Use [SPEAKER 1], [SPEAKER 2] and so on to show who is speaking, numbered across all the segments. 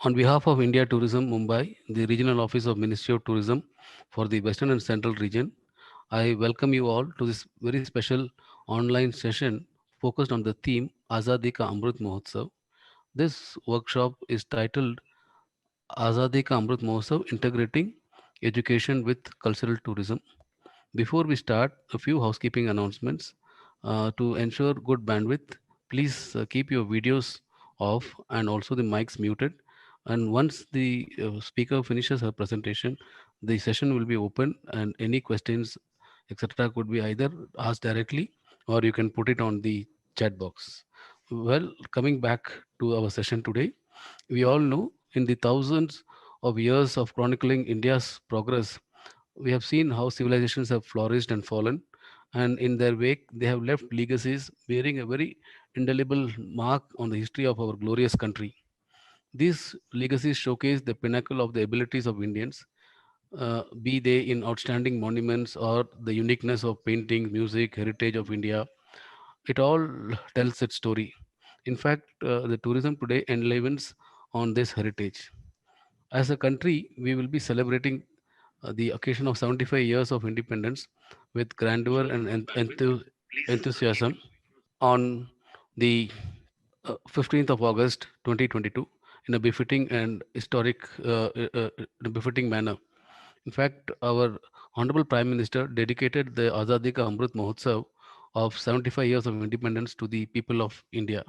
[SPEAKER 1] On behalf of India Tourism Mumbai, the regional office of Ministry of Tourism for the Western and Central region, I welcome you all to this very special online session focused on the theme Azadi Ka Amrit Mahotsav. This workshop is titled Azadi Ka Amrit Mahotsav Integrating Education with Cultural Tourism. Before we start, a few housekeeping announcements. To ensure good bandwidth, please keep your videos off and also the mics muted. And once the speaker finishes her presentation, the session will be open and any questions, etc., could be either asked directly or you can put it on the chat box. Well, coming back to our session today, we all know in the thousands of years of chronicling India's progress, we have seen how civilizations have flourished and fallen, and in their wake, they have left legacies bearing a very indelible mark on the history of our glorious country. These legacies showcase the pinnacle of the abilities of Indians, be they in outstanding monuments or the uniqueness of painting, music, heritage of India. It all tells its story. In fact, the tourism today enlivens on this heritage. As a country, we will be celebrating the occasion of 75 years of independence with grandeur and enthusiasm on the 15th of August 2022 in a befitting and historic, in a befitting manner. In fact, our Honorable Prime Minister dedicated the Azadi Ka Amrit Mahotsav of 75 years of independence to the people of India.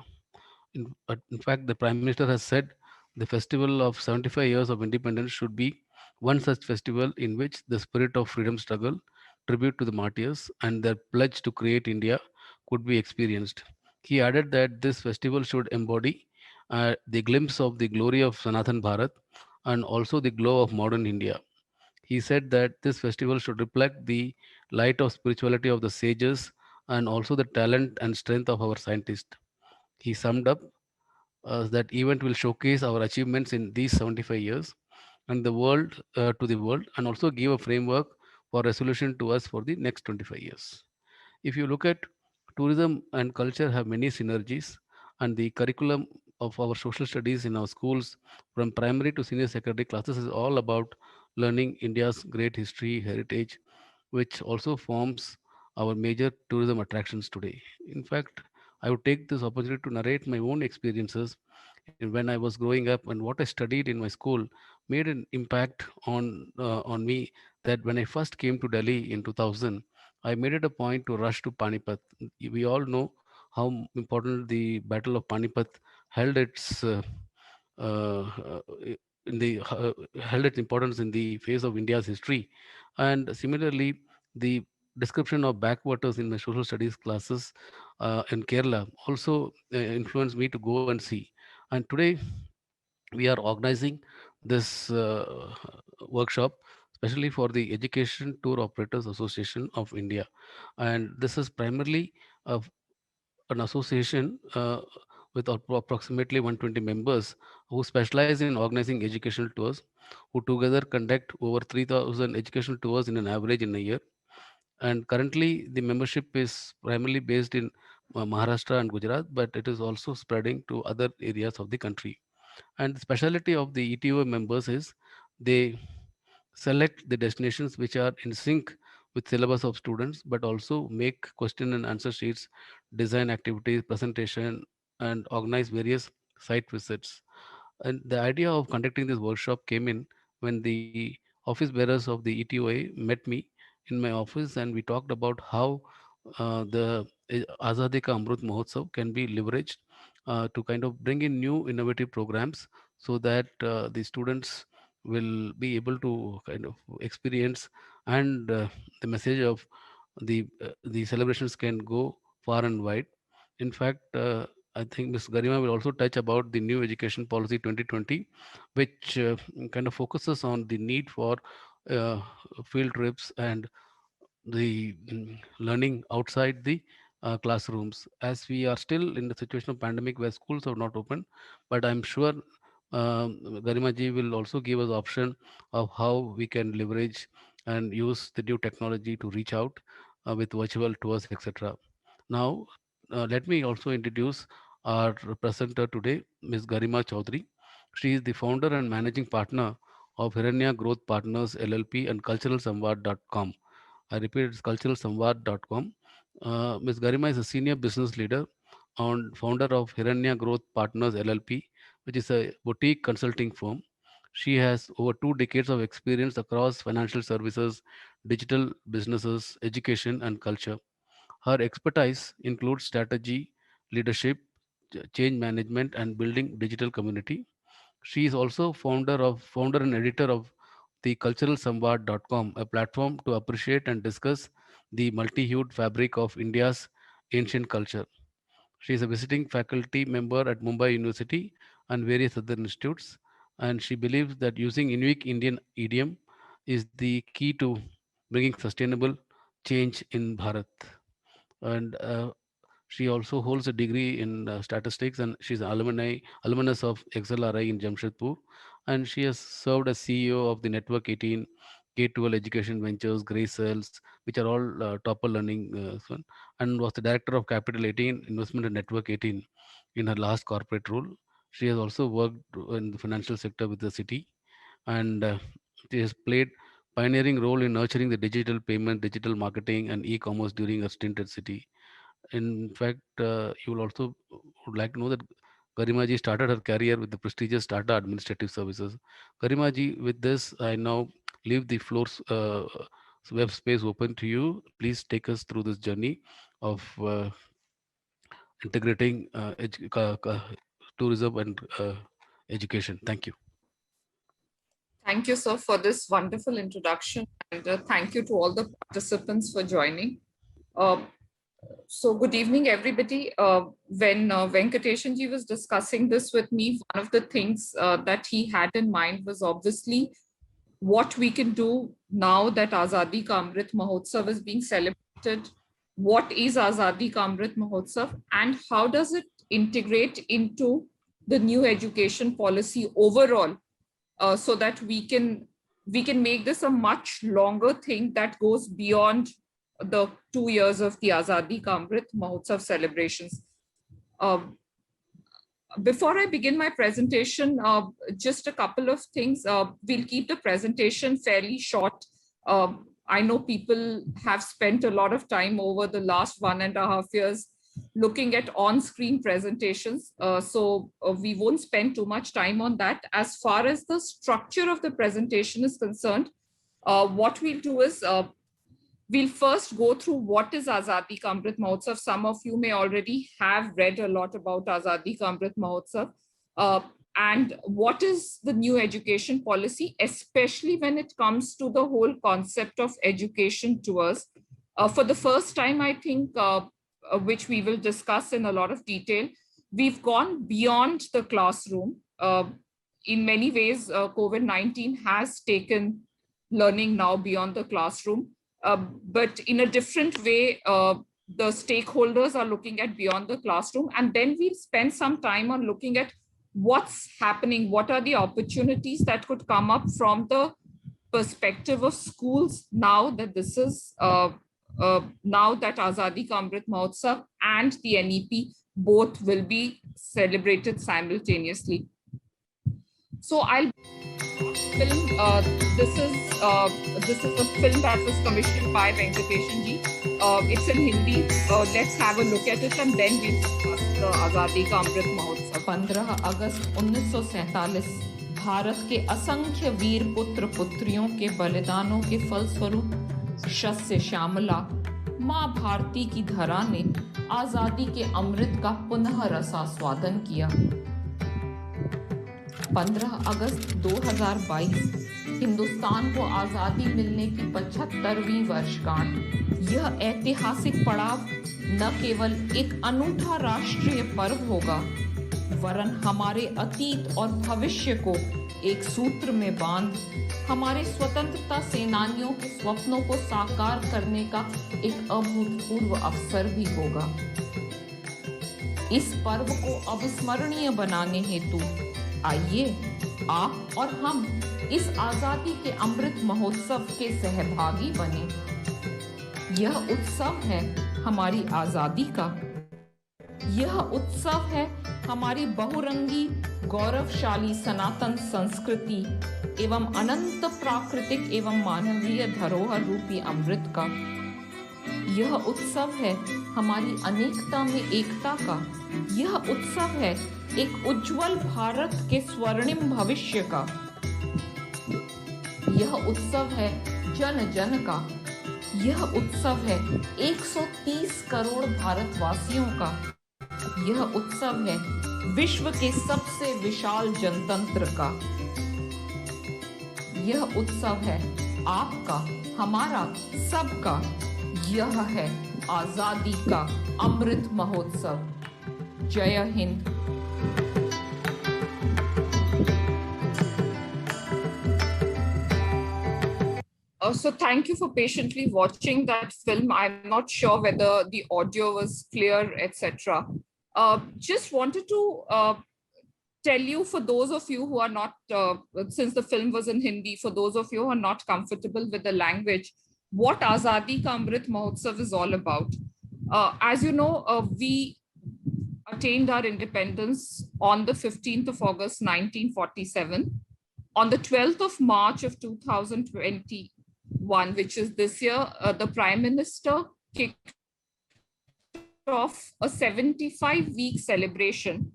[SPEAKER 1] In fact, the Prime Minister has said the festival of 75 years of independence should be one such festival in which the spirit of freedom struggle, tribute to the martyrs, and their pledge to create India could be experienced. He added that this festival should embody the glimpse of the glory of Sanatan Bharat and also the glow of modern India. He said that this festival should reflect the light of spirituality of the sages and also the talent and strength of our scientists. He summed up that event will showcase our achievements in these 75 years and the world to the world and also give a framework for resolution to us for the next 25 years. If you look at tourism and culture have many synergies, and the curriculum of our social studies in our schools from primary to senior secondary classes is all about learning India's great history, heritage, which also forms our major tourism attractions today. In fact, I would take this opportunity to narrate my own experiences when I was growing up and what I studied in my school made an impact on me that when I first came to Delhi in 2000, I made it a point to rush to Panipat. We all know how important the Battle of Panipat held its uh, in the held its importance in the face of India's history, and similarly, the description of backwaters in my social studies classes in Kerala also influenced me to go and see. And today we are organizing this workshop especially for the Education Tour Operators Association of India, and this is primarily a an association with approximately 120 members who specialize in organizing educational tours, who together conduct over 3,000 educational tours in an average in a year. And currently, the membership is primarily based in Maharashtra and Gujarat, but it is also spreading to other areas of the country. And the specialty of the ETO members is they select the destinations which are in sync with syllabus of students, but also make question and answer sheets, design activities, presentation, and organize various site visits. And the idea of conducting this workshop came in when the office bearers of the ETOA met me in my office, and we talked about how the Azadi Ka Amrut Mahotsav can be leveraged to kind of bring in new innovative programs so that the students will be able to kind of experience and the message of the celebrations can go far and wide. In fact, I think Ms. Garima will also touch about the new education policy 2020, which kind of focuses on the need for uh, field trips and the learning outside the classrooms, as we are still in the situation of pandemic where schools are not open. But I'm sure Garima ji will also give us option of how we can leverage and use the new technology to reach out with virtual tours, etc. Now, let me also introduce our presenter today, Ms. Garima Chaudhary. She is the founder and managing partner of Hiranya Growth Partners LLP and culturalsamvad.com. I repeat, it's culturalsamvad.com. Ms. Garima is a senior business leader and founder of Hiranya Growth Partners LLP, which is a boutique consulting firm. She has over 2 decades of experience across financial services, digital businesses, education, and culture. Her expertise includes strategy, leadership, change management, and building digital community. She is also founder and editor of the culturalsamvad.com, a platform to appreciate and discuss the multi-hued fabric of India's ancient culture. She is a visiting faculty member at Mumbai University and various other institutes, and she believes that using unique Indian idiom is the key to bringing sustainable change in Bharat. And she also holds a degree in statistics, and she's an alumnus of XLRI in Jamshedpur, and she has served as CEO of the Network 18, K12 Education Ventures, Grace Cells, which are all Topper Learning, and was the director of Capital 18 Investment and Network 18 in her last corporate role. She has also worked in the financial sector with the city, and she has played pioneering role in nurturing the digital payment, digital marketing, and e-commerce during her stint at city. In fact, you will also would like to know that Garimaji started her career with the prestigious Tata Administrative Services. Garimaji, with this, I now leave the web space open to you. Please take us through this journey of integrating tourism and education. Thank you.
[SPEAKER 2] Thank you, sir, for this wonderful introduction, and thank you to all the participants for joining. So good evening, everybody. When Venkateshan ji was discussing this with me, one of the things that he had in mind was obviously what we can do now that Azadi Ka Amrit Mahotsav is being celebrated. What is Azadi Ka Amrit Mahotsav, and how does it integrate into the new education policy overall, so that we can make this a much longer thing that goes beyond the 2 years of the Azadi Ka Amrit Mahotsav celebrations. Before I begin my presentation, just a couple of things. We'll keep the presentation fairly short. I know people have spent a lot of time over the last 1.5 years looking at on-screen presentations. So we won't spend too much time on that. As far as the structure of the presentation is concerned, what we'll do is we'll first go through what is Azadi Ka Amrit Mahotsav. Some of you may already have read a lot about Azadi Ka Amrit Mahotsav. And what is the new education policy, especially when it comes to the whole concept of education tours. For the first time, I think, which we will discuss in a lot of detail, we've gone beyond the classroom. In many ways, COVID-19 has taken learning now beyond the classroom. But in a different way, the stakeholders are looking at beyond the classroom. And then we'll spend some time on looking at what's happening, what are the opportunities that could come up from the perspective of schools now that this is, now that Azadi Ka Amrit Mahotsav and the NEP both will be celebrated simultaneously. So I'll film. This is a film that was commissioned by Venkateshan ji. It's in Hindi. Let's have a look at it and then we'll discuss the Azadi Ka Amrit Mahotsav.
[SPEAKER 3] 15 अगस्त 1947 भारत के असंख्य वीर पुत्र पुत्रियों के बलिदानों के फलस्वरूप शस्य श्यामला माँ भारती की धरा ने आजादी के अमृत का पुनः रसास्वादन किया। 15 अगस्त 2022 हिंदुस्तान को आजादी मिलने की 75वीं वर्षगांठ। यह ऐतिहासिक पड़ाव न केवल एक अनूठा राष्ट्रीय पर्व होगा, वरन हमारे अतीत और भविष्य को एक सूत्र में बांध हमारे स्वतंत्रता सेनानियों के स्वप्नों को साकार करने का एक अभूतपूर्व अवसर भी होगा। इस पर्व को अविस्मरणीय बनाने हेतु आइए आप और हम इस आजादी के अमृत महोत्सव के सहभागी बने। यह उत्सव है हमारी आजादी का, यह उत्सव है हमारी बहुरंगी गौरवशाली सनातन संस्कृति एवं अनंत प्राकृतिक एवं मानवीय धरोहर रूपी अमृत का। यह उत्सव है हमारी अनेकता में एकता का। यह उत्सव है एक उज्जवल भारत के स्वर्णिम भविष्य का। यह उत्सव है जन जन का। यह उत्सव है 130 करोड़ भारतवासियों का। यह उत्सव है विश्व के सबसे विशाल जनतंत्र का। यह उत्सव है आपका, हमारा, सबका। यह है आजादी का अमृत महोत्सव। जय Hind.
[SPEAKER 2] So thank you for patiently watching that film. I'm not sure whether the audio was clear, etc. Just wanted to tell you, for those of you who are not, since the film was in Hindi, for those of you who are not comfortable with the language, what Azadi Ka Amrit Mahotsav is all about. As you know, we attained our independence on the 15th of August, 1947. On the 12th of March of 2021, which is this year, the Prime Minister kicked off a 75-week celebration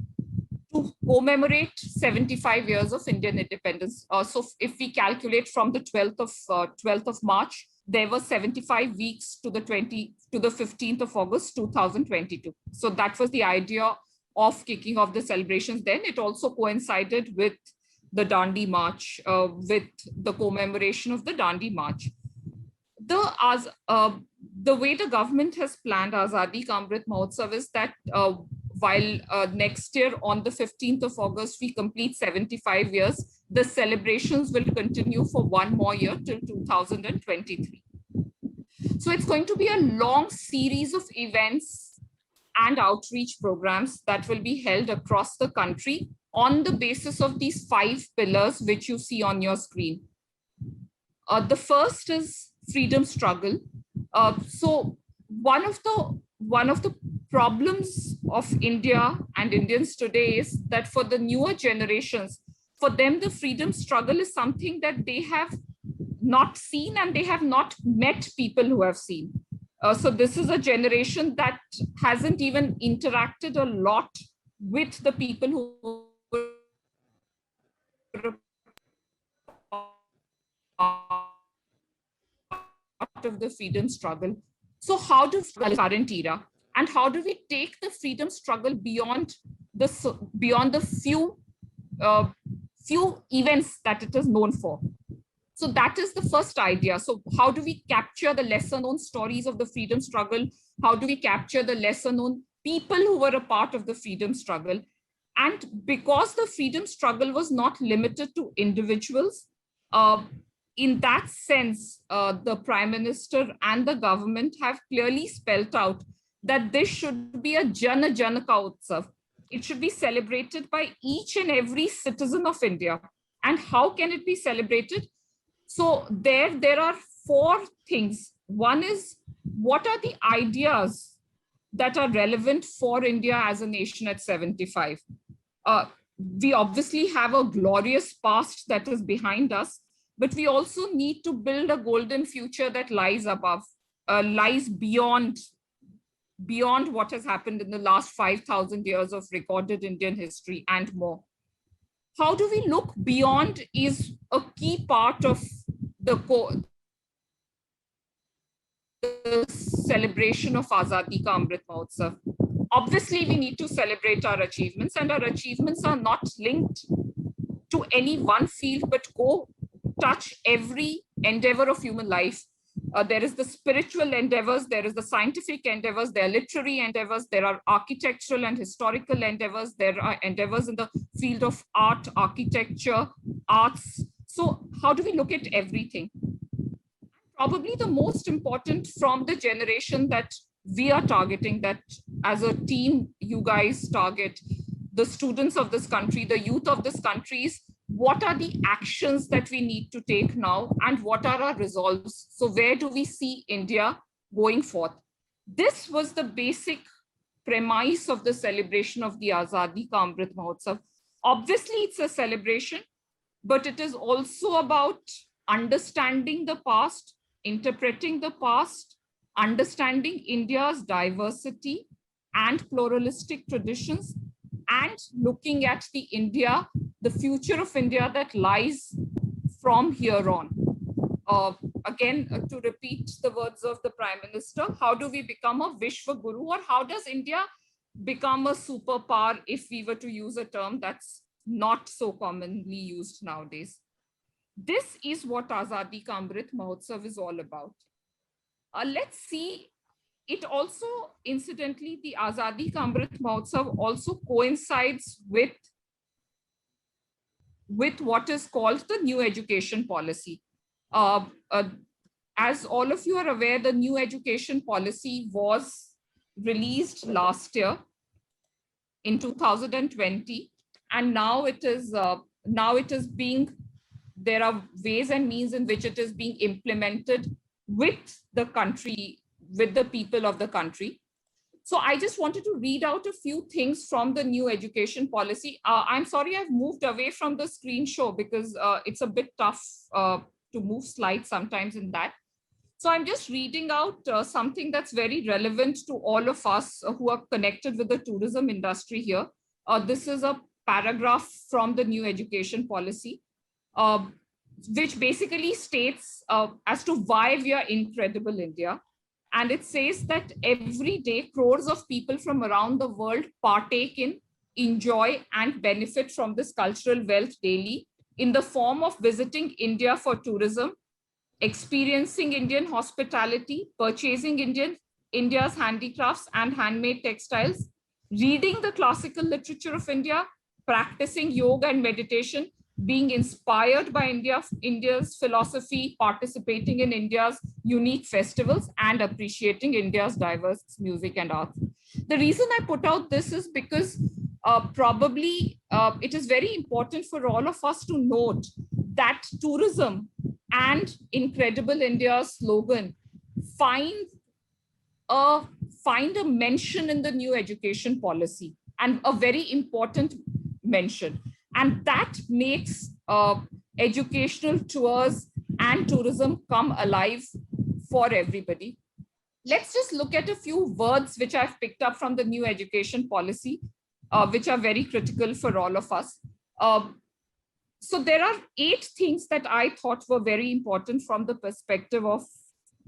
[SPEAKER 2] to commemorate 75 years of Indian independence. So if we calculate from the 12th of March, there were 75 weeks to the 15th of August 2022. So that was the idea of kicking off the celebrations. Then it also coincided with the Dandi March, with the commemoration of the Dandi March. The way the government has planned Azadi Ka Amrit Mahotsav is that while next year on the 15th of August, we complete 75 years, the celebrations will continue for one more year till 2023. So it's going to be a long series of events and outreach programs that will be held across the country on the basis of these 5 pillars, which you see on your screen. The first is freedom struggle. So one of the problems of India and Indians today is that for the newer generations, for them, the freedom struggle is something that they have not seen, and they have not met people who have seen. So this is a generation that hasn't even interacted a lot with the people who of the freedom struggle. So how do we current era, and how do we take the freedom struggle beyond the few events that it is known for? So that is the first idea. So how do we capture the lesser known stories of the freedom struggle? How do we capture the lesser known people who were a part of the freedom struggle? And because the freedom struggle was not limited to individuals, in that sense, the Prime Minister and the government have clearly spelled out that this should be a Jana Jana Ka Utsav. It should be celebrated by each and every citizen of India. And how can it be celebrated? So there are 4 things. One is, what are the ideas that are relevant for India as a nation at 75? We obviously have a glorious past that is behind us, but we also need to build a golden future that lies above, lies beyond what has happened in the last 5,000 years of recorded Indian history and more. How do we look beyond is a key part of the celebration of Azadi Ka Amrit Mahotsav. Obviously, we need to celebrate our achievements, and our achievements are not linked to any one field, but go touch every endeavor of human life. There is the spiritual endeavors, there is the scientific endeavors, there are literary endeavors, there are architectural and historical endeavors, there are endeavors in the field of art, architecture, arts. So how do we look at everything? Probably the most important from the generation that we are targeting, that as a team, you guys target, the students of this country, the youth of this country, is what are the actions that we need to take now, and what are our resolves? So where do we see India going forth? This was the basic premise of the celebration of the Azadi Ka Amrit Mahotsav. Obviously, it's a celebration, but it is also about understanding the past, interpreting the past, understanding India's diversity and pluralistic traditions, and looking at the future of India that lies from here on. Again, to repeat the words of the Prime Minister, how do we become a Vishwa Guru, or how does India become a superpower, if we were to use a term that's not so commonly used nowadays? This is what Azadi Ka Amrit Mahotsav is all about. Let's see. It also, incidentally, the Azadi Ka Amrit Mahotsav also coincides with what is called the new education policy. As all of you are aware, the new education policy was released last year in 2020, and now it is being, there are ways and means in which it is being implemented with the country, with the people of the country. So I just wanted to read out a few things from the new education policy. I'm sorry, I've moved away from the screen show because it's a bit tough to move slides sometimes in that. So I'm just reading out something that's very relevant to all of us who are connected with the tourism industry here. This is a paragraph from the new education policy, which basically states as to why we are incredible India. And it says that every day, crores of people from around the world partake in, enjoy, and benefit from this cultural wealth daily in the form of visiting India for tourism, experiencing Indian hospitality, purchasing India's handicrafts and handmade textiles, reading the classical literature of India, practicing yoga and meditation, being inspired by India's philosophy, participating in India's unique festivals, and appreciating India's diverse music and arts. The reason I put out this is because probably it is very important for all of us to note that tourism and Incredible India slogan find a mention in the new education policy, and a very important mention. And that makes educational tours and tourism come alive for everybody. Let's just look at a few words which I've picked up from the new education policy, which are very critical for all of us. So there are 8 things that I thought were very important from the perspective of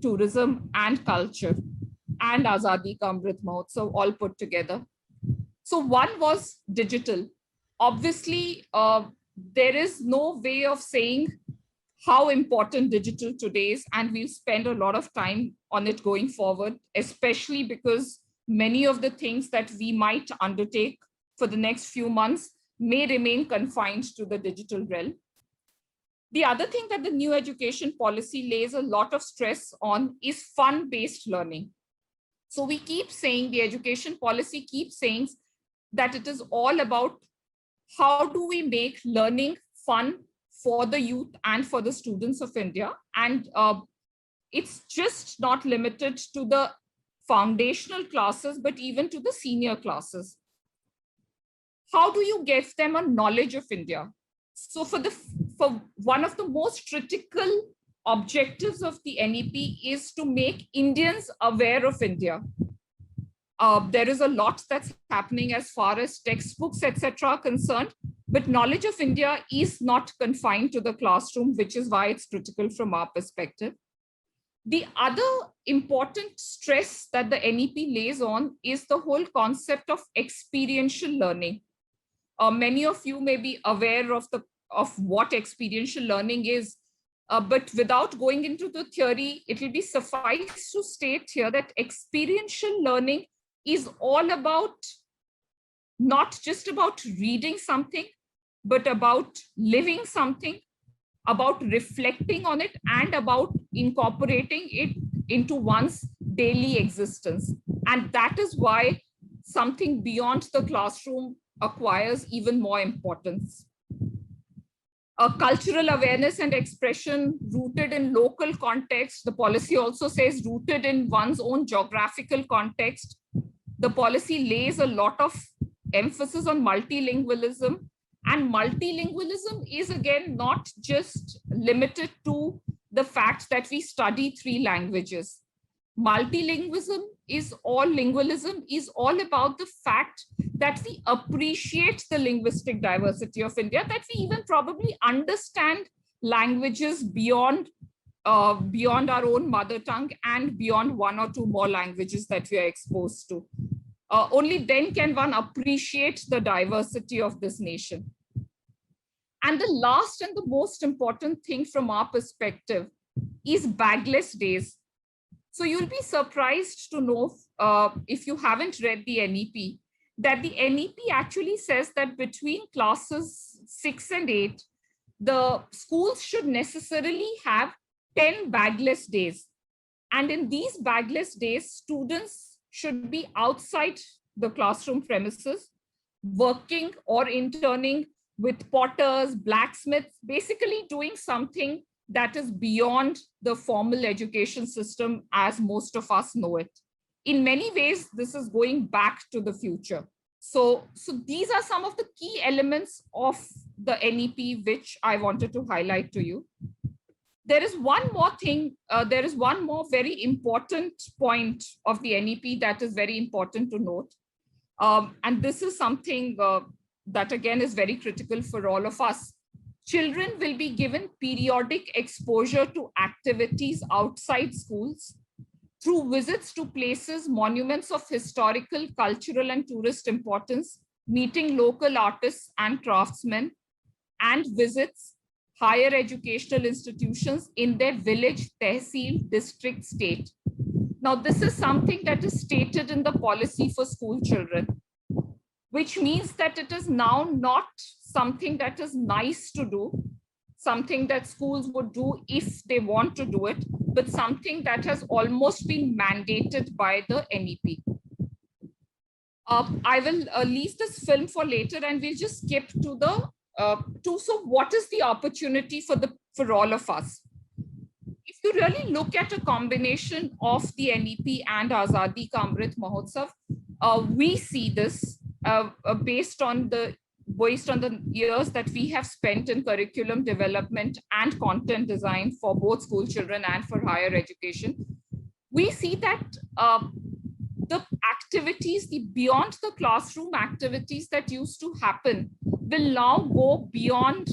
[SPEAKER 2] tourism and culture and Azadi Ka Amrit Mahotsav all put together. So one was digital. Obviously, there is no way of saying how important digital today is, and we'll spend a lot of time on it going forward, especially because many of the things that we might undertake for the next few months may remain confined to the digital realm. The other thing that the new education policy lays a lot of stress on is fun-based learning. So we keep saying, the education policy keeps saying that it is all about how do we make learning fun for the youth and for the students of India. And it's just not limited to the foundational classes, but even to the senior classes. How do you give them a knowledge of India? So for one of the most critical objectives of the NEP is to make Indians aware of India. There is a lot that's happening as far as textbooks, etc. are concerned, but knowledge of India is not confined to the classroom, which is why it's critical from our perspective. The other important stress that the NEP lays on is the whole concept of experiential learning. Many of you may be aware of what experiential learning is, but without going into the theory, it will be suffice to state here that experiential learning is all about, not just about reading something, but about living something, about reflecting on it, and about incorporating it into one's daily existence. And that is why something beyond the classroom acquires even more importance. Cultural awareness and expression rooted in local context. The policy also says rooted in one's own geographical context. The policy lays a lot of emphasis on multilingualism, and multilingualism is again not just limited to the fact that we study 3 languages. Multilingualism is all about the fact that we appreciate the linguistic diversity of India, that we even probably understand languages beyond our own mother tongue and beyond 1 or 2 more languages that we are exposed to. Only then can one appreciate the diversity of this nation. And the last and the most important thing from our perspective is bagless days. So you'll be surprised to know, if you haven't read the NEP, that the NEP actually says that between classes 6 and 8, the schools should necessarily have 10 bagless days. And in these bagless days, students should be outside the classroom premises, working or interning with potters, blacksmiths, basically doing something that is beyond the formal education system as most of us know it. In many ways, this is going back to the future. So these are some of the key elements of the NEP which I wanted to highlight to you. There is one more thing, there is one more very important point of the NEP that is very important to note. And this is something that again is very critical for all of us. Children will be given periodic exposure to activities outside schools through visits to places, monuments of historical, cultural, and tourist importance, meeting local artists and craftsmen, and visits higher educational institutions in their village, tehsil, district, state. Now, this is something that is stated in the policy for school children, which means that it is now not something that is nice to do, something that schools would do if they want to do it, but something that has almost been mandated by the NEP. I will leave this film for later, and we'll just skip to the so what is the opportunity for all of us? If you really look at a combination of the NEP and Azadi Ka Amrit Mahotsav, we see this based on the years that we have spent in curriculum development and content design for both school children and for higher education. We see that the activities, the beyond the classroom activities that used to happen will now go beyond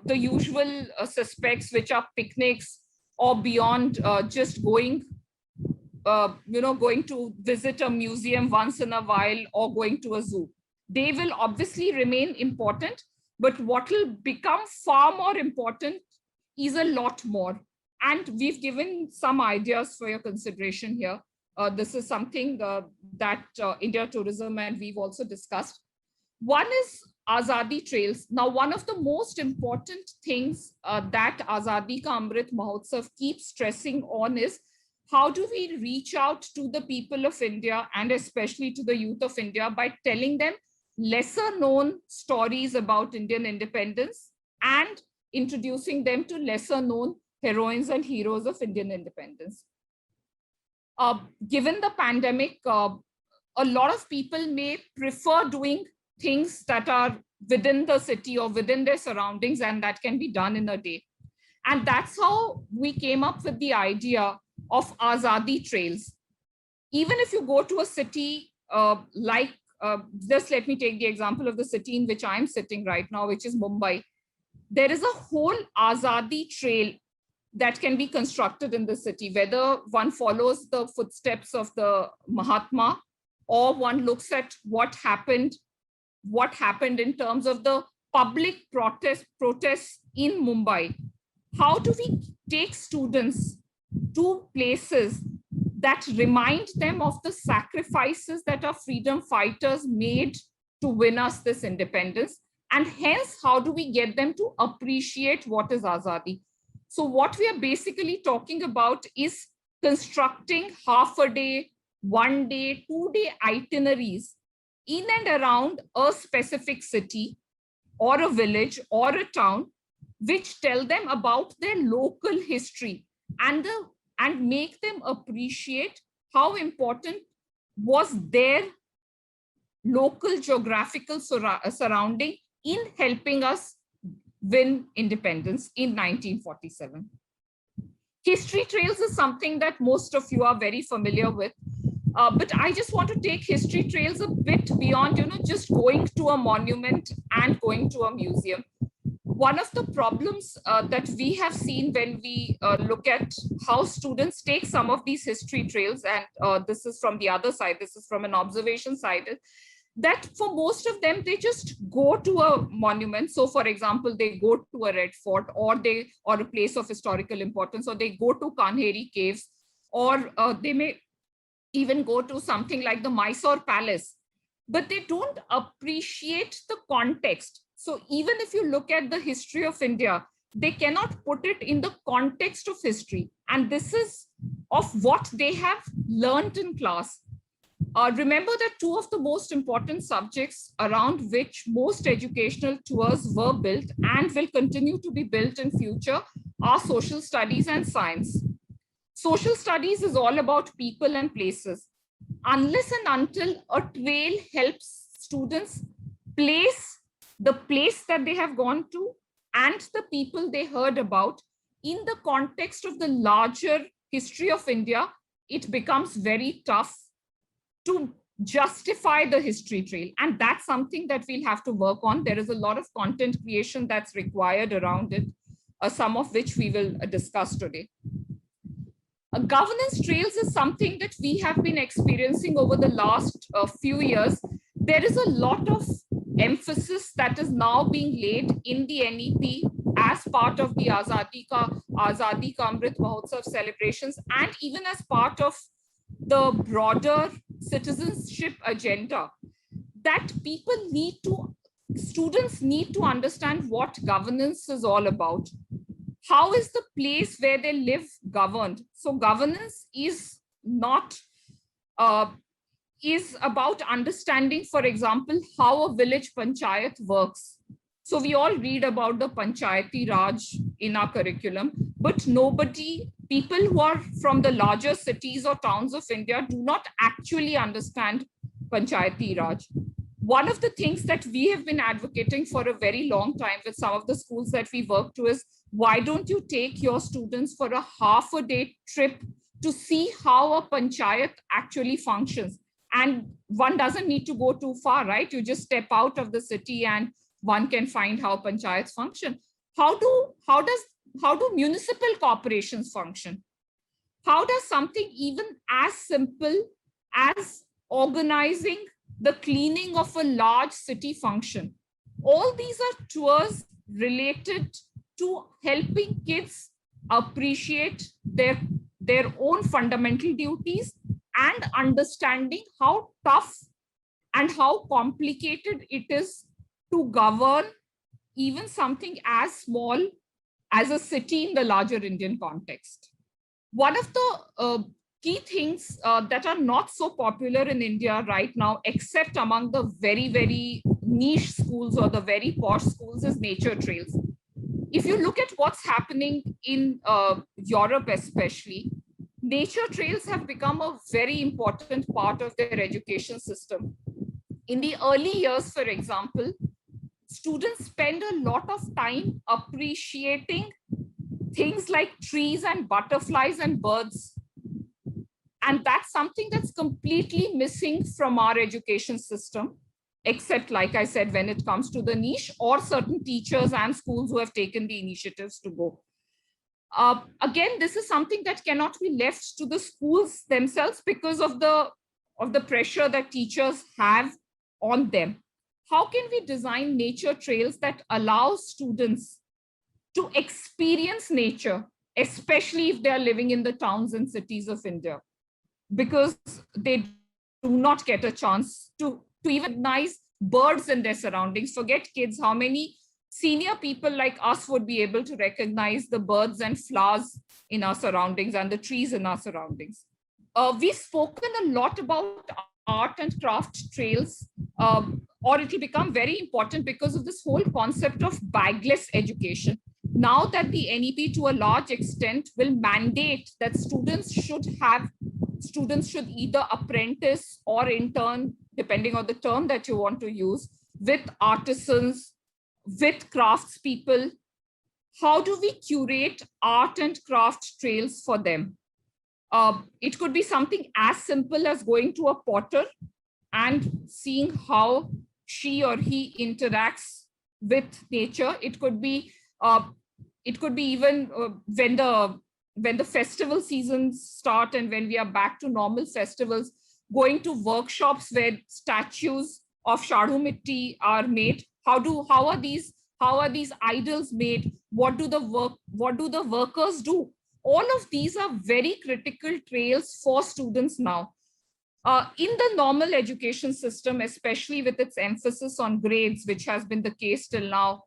[SPEAKER 2] the usual suspects, which are picnics, or beyond just going to visit a museum once in a while or going to a zoo. They will obviously remain important, but what will become far more important is a lot more. And we've given some ideas for your consideration here. This is something that India Tourism and we've also discussed. One is Azadi Trails. Now, one of the most important things that Azadi Ka Amrit Mahotsav keeps stressing on is how do we reach out to the people of India and especially to the youth of India by telling them lesser known stories about Indian independence and introducing them to lesser known heroines and heroes of Indian independence. Given the pandemic, a lot of people may prefer doing things that are within the city or within their surroundings, and that can be done in a day. And that's how we came up with the idea of Azadi Trails. Even if you go to a city just let me take the example of the city in which I'm sitting right now, which is Mumbai. There is a whole Azadi Trail that can be constructed in the city, whether one follows the footsteps of the Mahatma or one looks at what happened in terms of the public protests in Mumbai. How do we take students to places that remind them of the sacrifices that our freedom fighters made to win us this independence? And hence, how do we get them to appreciate what is Azadi? So what we are basically talking about is constructing half a day, 1 day, 2 day itineraries in and around a specific city or a village or a town, which tell them about their local history and make them appreciate how important was their local geographical surrounding in helping us win independence in 1947. History trails is something that most of you are very familiar with. But I just want to take history trails a bit beyond, just going to a monument and going to a museum. One of the problems that we have seen when we look at how students take some of these history trails, and this is from the other side, this is from an observation side, that for most of them, they just go to a monument. So for example, they go to a Red Fort or a place of historical importance, or they go to Kanheri Caves, or they may even go to something like the Mysore Palace, but they don't appreciate the context. So even if you look at the history of India, they cannot put it in the context of history. And this is of what they have learned in class. Remember that two of the most important subjects around which most educational tours were built and will continue to be built in future are social studies and science. Social studies is all about people and places. Unless and until a trail helps students place the place that they have gone to and the people they heard about in the context of the larger history of India, it becomes very tough to justify the history trail. And that's something that we'll have to work on. There is a lot of content creation that's required around it, some of which we will discuss today. Governance trails is something that we have been experiencing over the last few years. There is a lot of emphasis that is now being laid in the NEP as part of the Azadi Ka Amrit Mahotsav celebrations, and even as part of the broader citizenship agenda, that students need to understand what governance is all about. How is the place where they live governed? So governance is not, is about understanding, for example, how a village panchayat works. So we all read about the Panchayati Raj in our curriculum, but people who are from the larger cities or towns of India do not actually understand Panchayati Raj. One of the things that we have been advocating for a very long time with some of the schools that we work to is, why don't you take your students for a half-a-day trip to see how a panchayat actually functions? And one doesn't need to go too far, right? You just step out of the city and one can find how panchayats function. How do municipal corporations function? How does something even as simple as organizing the cleaning of a large city function? All these are tours related to helping kids appreciate their own fundamental duties and understanding how tough and how complicated it is to govern even something as small as a city in the larger Indian context. One of the key things that are not so popular in India right now, except among the very, very niche schools or the very posh schools, is nature trails. If you look at what's happening in Europe especially, nature trails have become a very important part of their education system. In the early years, for example, students spend a lot of time appreciating things like trees and butterflies and birds. And that's something that's completely missing from our education system, except, like I said, when it comes to the niche or certain teachers and schools who have taken the initiatives to go. Again, this is something that cannot be left to the schools themselves because of the pressure that teachers have on them. How can we design nature trails that allow students to experience nature, especially if they are living in the towns and cities of India? Because they do not get a chance to even recognize birds in their surroundings. Forget kids, how many senior people like us would be able to recognize the birds and flowers in our surroundings and the trees in our surroundings. We've spoken a lot about art and craft trails, or it will become very important because of this whole concept of bagless education. Now that the NEP to a large extent will mandate that students should either apprentice or intern depending on the term that you want to use, with artisans, with craftspeople. How do we curate art and craft trails for them? It could be something as simple as going to a potter and seeing how she or he interacts with nature. It could be even when the festival seasons start and when we are back to normal festivals, going to workshops where statues of Shadhu Mitti are made. How are these idols made? What do the workers do? All of these are very critical trails for students now. In the normal education system, especially with its emphasis on grades, which has been the case till now,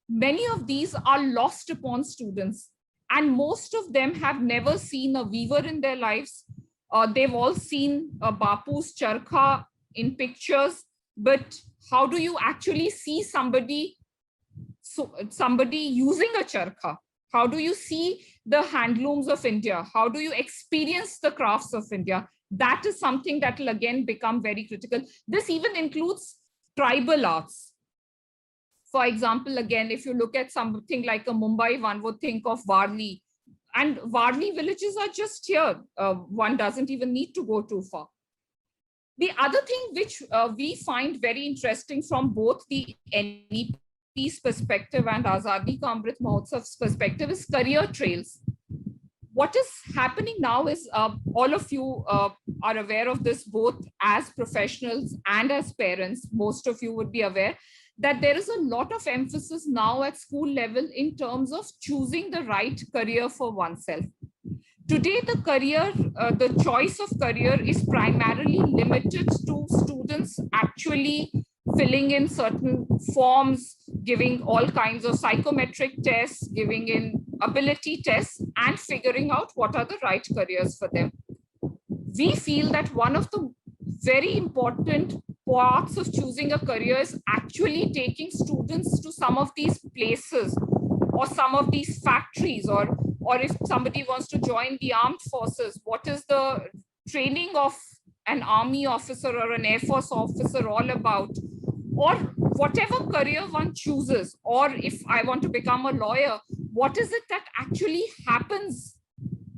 [SPEAKER 2] many of these are lost upon students. And most of them have never seen a weaver in their lives. They've all seen Bapu's charkha in pictures, but how do you actually see somebody using a charkha? How do you see the handlooms of India? How do you experience the crafts of India? That is something that will again become very critical. This even includes tribal arts. For example, again, if you look at something like a Mumbai, one would think of Varli. And Varli villages are just here. One doesn't even need to go too far. The other thing which we find very interesting from both the NEP's perspective and Azadi Ka Amrit Mahotsav's perspective is career trails. What is happening now is all of you are aware of this, both as professionals and as parents. Most of you would be aware that there is a lot of emphasis now at school level in terms of choosing the right career for oneself. Today, the choice of career is primarily limited to students actually filling in certain forms, giving all kinds of psychometric tests, giving in ability tests, and figuring out what are the right careers for them. We feel that one of the very important parts of choosing a career is actually taking students to some of these places or some of these factories, or if somebody wants to join the armed forces, what is the training of an army officer or an air force officer all about? Or whatever career one chooses, or if I want to become a lawyer, what is it that actually happens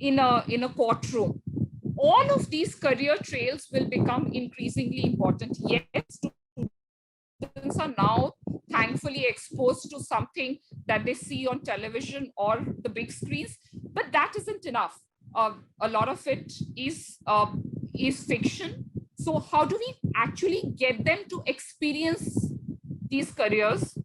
[SPEAKER 2] in a courtroom? All of these career trails will become increasingly important. Yes, students are now thankfully exposed to something that they see on television or the big screens, but that isn't enough. A lot of it is fiction. So how do we actually get them to experience these careers?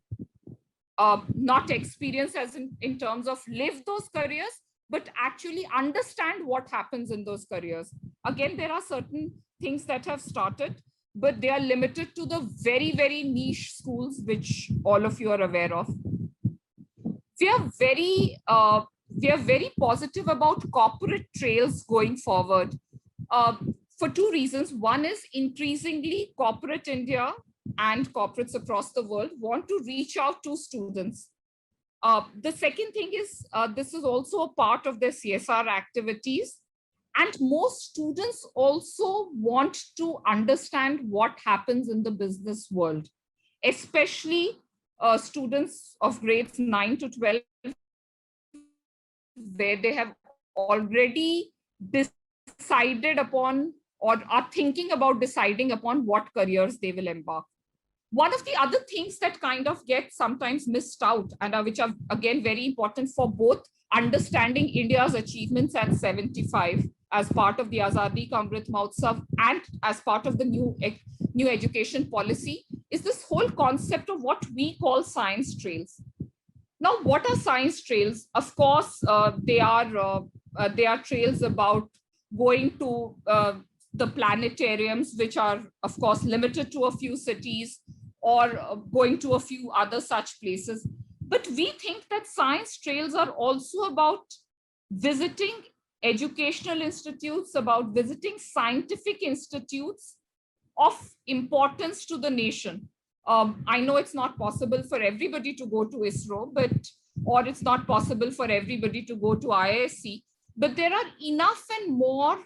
[SPEAKER 2] Not experience as in terms of live those careers, but actually understand what happens in those careers. Again, there are certain things that have started, but they are limited to the very, very niche schools, which all of you are aware of. We are very positive about corporate trails going forward for two reasons. One is increasingly corporate India and corporates across the world want to reach out to students. The second thing is this is also a part of their CSR activities. And most students also want to understand what happens in the business world, especially students of grades 9 to 12, where they have already decided upon or are thinking about deciding upon what careers they will embark. One of the other things that kind of get sometimes missed out, and which are again very important for both understanding India's achievements at 75 as part of the Azadi Ka Amrit Mahotsav and as part of the new education policy, is this whole concept of what we call science trails. Now, what are science trails? Of course, they are trails about going to the planetariums, which are, of course, limited to a few cities, or going to a few other such places. But we think that science trails are also about visiting educational institutes, about visiting scientific institutes of importance to the nation. I know it's not possible for everybody to go to ISRO, or it's not possible for everybody to go to IISc, but there are enough and more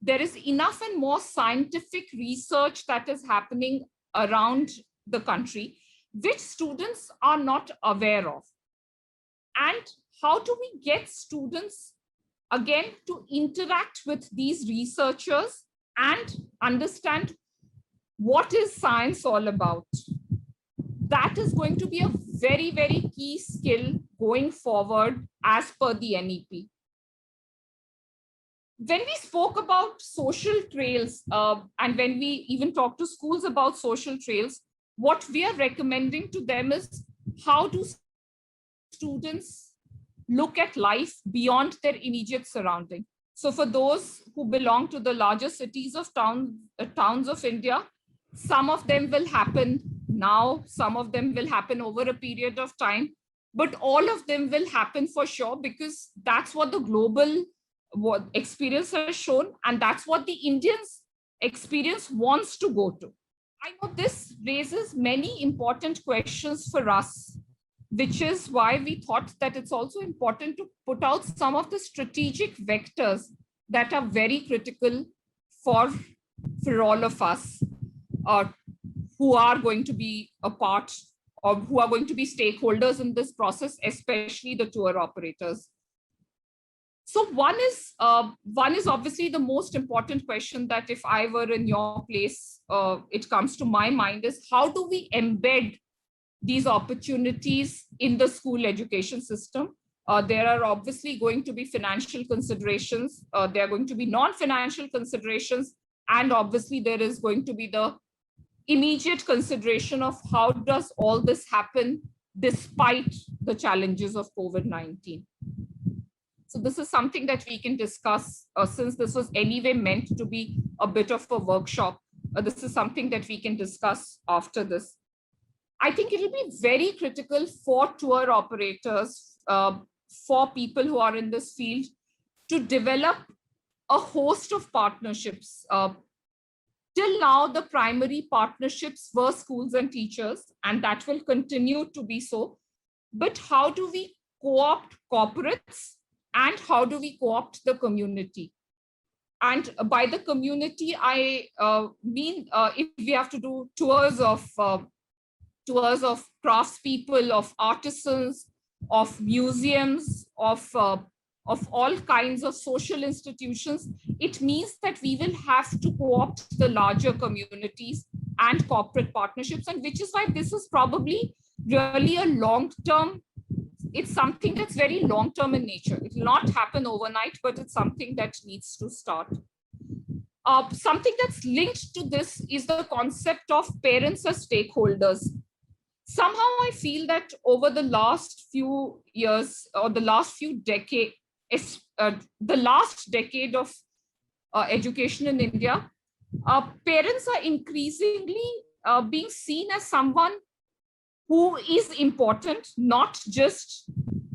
[SPEAKER 2] there is enough and more scientific research that is happening around the country, which students are not aware of. And how do we get students, again, to interact with these researchers and understand what is science all about? That is going to be a very, very key skill going forward as per the NEP. When we spoke about social trails, and when we even talk to schools about social trails, what we are recommending to them is how do students look at life beyond their immediate surrounding. So for those who belong to the larger cities of towns of India, some of them will happen now, some of them will happen over a period of time, but all of them will happen for sure, because that's what the global experience has shown, and that's what the Indians experience wants to go to. I know this raises many important questions for us, which is why we thought that it's also important to put out some of the strategic vectors that are very critical for all of us who are going to be a part or who are going to be stakeholders in this process, especially the tour operators. So one is obviously the most important question that if I were in your place, it comes to my mind is how do we embed these opportunities in the school education system? There are obviously going to be financial considerations. There are going to be non-financial considerations. And obviously there is going to be the immediate consideration of how does all this happen despite the challenges of COVID-19. So this is something that we can discuss since this was anyway meant to be a bit of a workshop. This is something that we can discuss after this. I think it will be very critical for tour operators, for people who are in this field, to develop a host of partnerships. Till now, the primary partnerships were schools and teachers, and that will continue to be so. But how do we co-opt corporates, and how do we co-opt the community? And by the community, I mean, if we have to do tours of craftspeople, of artisans, of museums, of all kinds of social institutions, it means that we will have to co-opt the larger communities and corporate partnerships, and which is why this is probably really a long-term, it's something that's very long-term in nature. It will not happen overnight, but it's something that needs to start. Something that's linked to this is the concept of parents as stakeholders. Somehow I feel that over the last few years or the last few decades, the last decade of education in India, parents are increasingly being seen as someone who is important, not just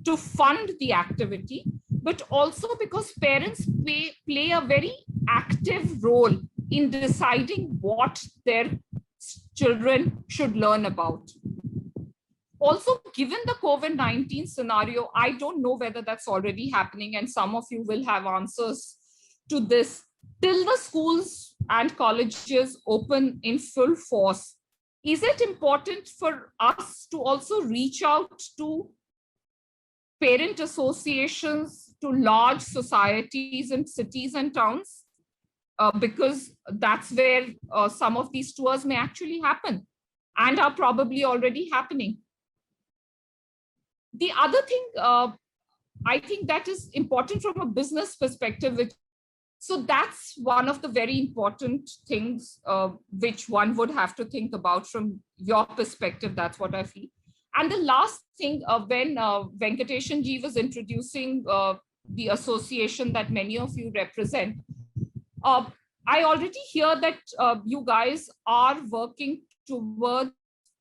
[SPEAKER 2] to fund the activity, but also because parents play a very active role in deciding what their children should learn about. Also, given the COVID-19 scenario, I don't know whether that's already happening, and some of you will have answers to this. Till the schools and colleges open in full force, is it important for us to also reach out to parent associations, to large societies in cities and towns? Because that's where some of these tours may actually happen and are probably already happening. The other thing I think that is important from a business perspective, so that's one of the very important things which one would have to think about from your perspective. That's what I feel. And the last thing, when Venkateshan ji was introducing the association that many of you represent, I already hear that you guys are working towards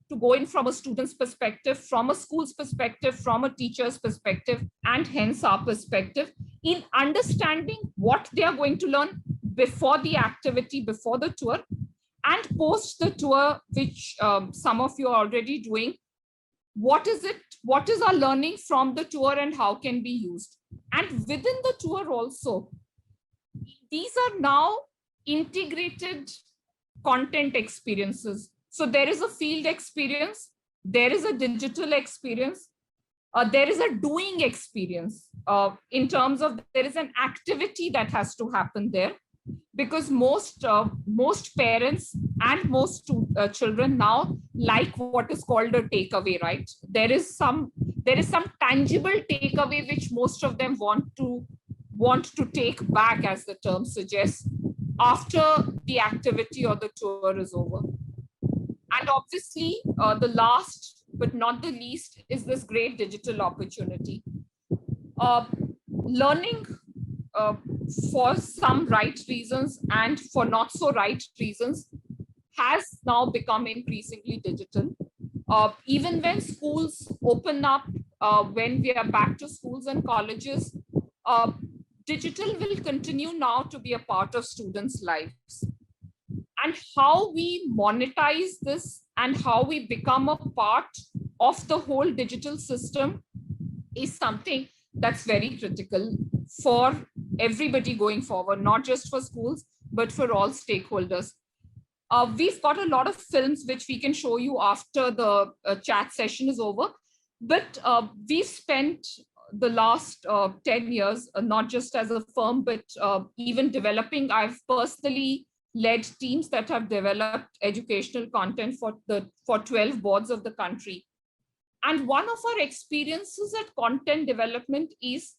[SPEAKER 2] to go in from a student's perspective, from a school's perspective, from a teacher's perspective, and hence our perspective in understanding what they are going to learn before the activity, before the tour, and post the tour, which some of you are already doing. What is it? What is our learning from the tour and how can be used? And within the tour also, these are now integrated content experiences. So there is a field experience, there is a digital experience, there is a doing experience in terms of there is an activity that has to happen there, because most parents and most children now like what is called a takeaway, right? There is some tangible takeaway which most of them want to take back, as the term suggests, after the activity or the tour is over. And obviously, the last but not the least is this great digital opportunity. Learning uh, for some right reasons and for not so right reasons has now become increasingly digital. Even when schools open up, when we are back to schools and colleges, uh, digital will continue now to be a part of students' lives. And how we monetize this and how we become a part of the whole digital system is something that's very critical for everybody going forward, not just for schools, but for all stakeholders. We've got a lot of films which we can show you after the chat session is over. But we've spent the last 10 years, not just as a firm, but even developing. I've personally led teams that have developed educational content for 12 boards of the country. And one of our experiences at content development is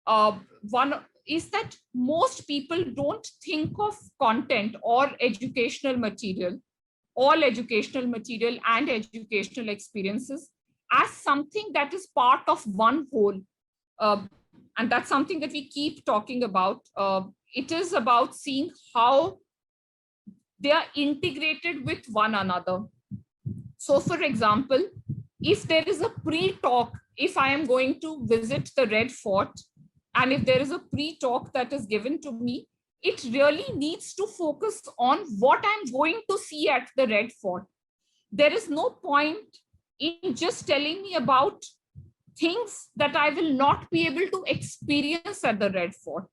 [SPEAKER 2] one is that most people don't think of content or educational material, all educational material and educational experiences, as something that is part of one whole. Uh, and that's something that we keep talking about. It is about seeing how they are integrated with one another. So, for example, if there is a pre-talk, if I am going to visit the Red Fort, and if there is a pre-talk that is given to me, it really needs to focus on what I'm going to see at the Red Fort. There is no point in just telling me about things that I will not be able to experience at the Red Fort.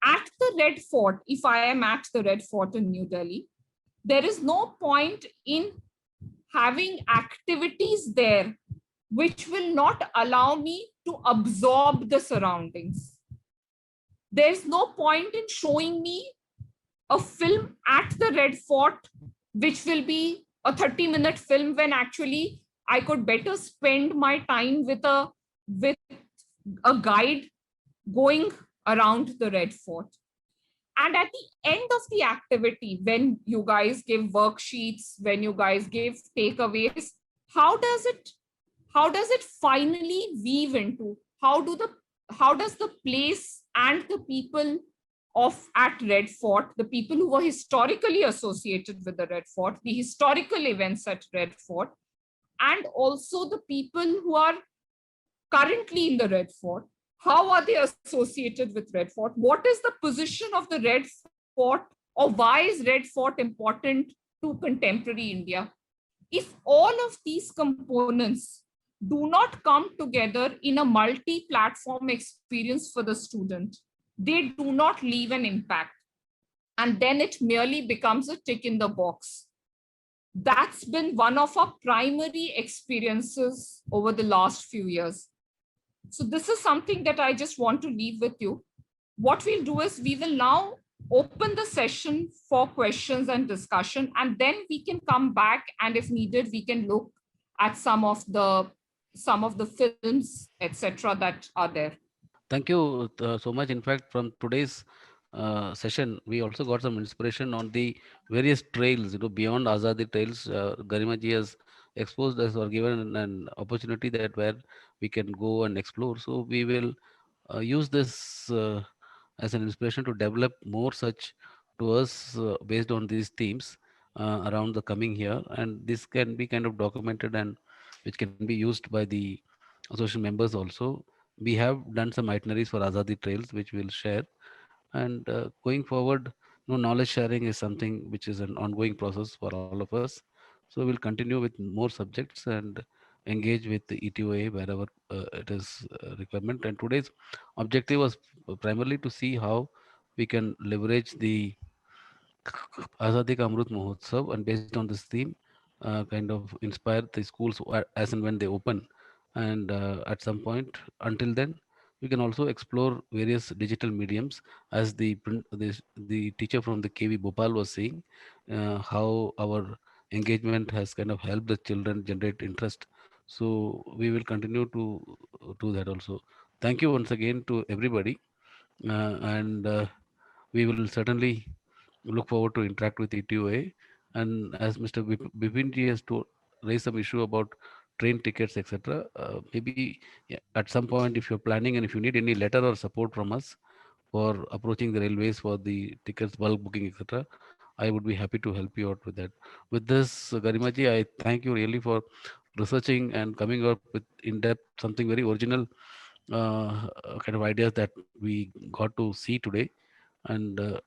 [SPEAKER 2] At the Red Fort, if I am at the Red Fort in New Delhi, there is no point in having activities there which will not allow me to absorb the surroundings. There's no point in showing me a film at the Red Fort, which will be a 30-minute film, when actually I could better spend my time with a guide going around the Red Fort. And at the end of the activity, when you guys give worksheets, when you guys give takeaways, how does it finally weave into how does the place and the people at Red Fort, the people who were historically associated with the Red Fort, the historical events at Red Fort, and also the people who are currently in the Red Fort, how are they associated with Red Fort? What is the position of the Red Fort, or why is Red Fort important to contemporary India? If all of these components do not come together in a multi-platform experience for the student, they do not leave an impact. And then it merely becomes a tick in the box. That's been one of our primary experiences over the last few years. So this is something that I just want to leave with you. What we'll do is we will now open the session for questions and discussion, and then we can come back, and if needed, we can look at some of the films, etc., that are there.
[SPEAKER 1] Thank you so much. In fact, from today's session, we also got some inspiration on the various trails, beyond Azadi trails. Garima ji has exposed us or given an opportunity that where we can go and explore. So we will use this as an inspiration to develop more such tours based on these themes around the coming year. And this can be kind of documented and which can be used by the association members also. We have done some itineraries for Azadi trails, which we'll share. And going forward, knowledge sharing is something which is an ongoing process for all of us. So we'll continue with more subjects and engage with the ETOA wherever it is requirement. And today's objective was primarily to see how we can leverage the Azadi Ka Amrut Mahotsav, and based on this theme, kind of inspire the schools as and when they open. And at some point, until then, we can also explore various digital mediums, as the teacher from the KV Bhopal was saying, how our engagement has kind of helped the children generate interest. So we will continue to do that also. Thank you once again to everybody, and we will certainly look forward to interact with ETOA. And as Mr. Bipin ji has to raise some issue about train tickets, etc. Maybe yeah, at some point, if you're planning and if you need any letter or support from us for approaching the railways for the tickets, bulk booking, etc., I would be happy to help you out with that. With this, Garima ji, I thank you really for researching and coming up with in-depth something very original kind of ideas that we got to see today. And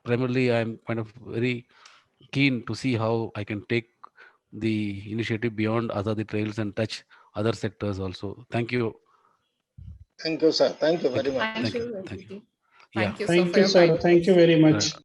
[SPEAKER 1] primarily, I'm kind of very keen to see how I can take the initiative beyond Azadi Trails and touch other sectors also. Thank you.
[SPEAKER 4] Thank you, sir. Thank you
[SPEAKER 1] Thank
[SPEAKER 4] very
[SPEAKER 1] you.
[SPEAKER 4] much.
[SPEAKER 2] Thank
[SPEAKER 1] Thank you.
[SPEAKER 2] you,
[SPEAKER 1] Thank you.
[SPEAKER 2] Rajiti.
[SPEAKER 1] Yeah.
[SPEAKER 2] Thank you, sir,
[SPEAKER 5] Thank
[SPEAKER 2] for
[SPEAKER 5] you,
[SPEAKER 2] your
[SPEAKER 5] sir.
[SPEAKER 2] kind
[SPEAKER 5] Thank you
[SPEAKER 2] words.
[SPEAKER 5] very much.
[SPEAKER 1] Right.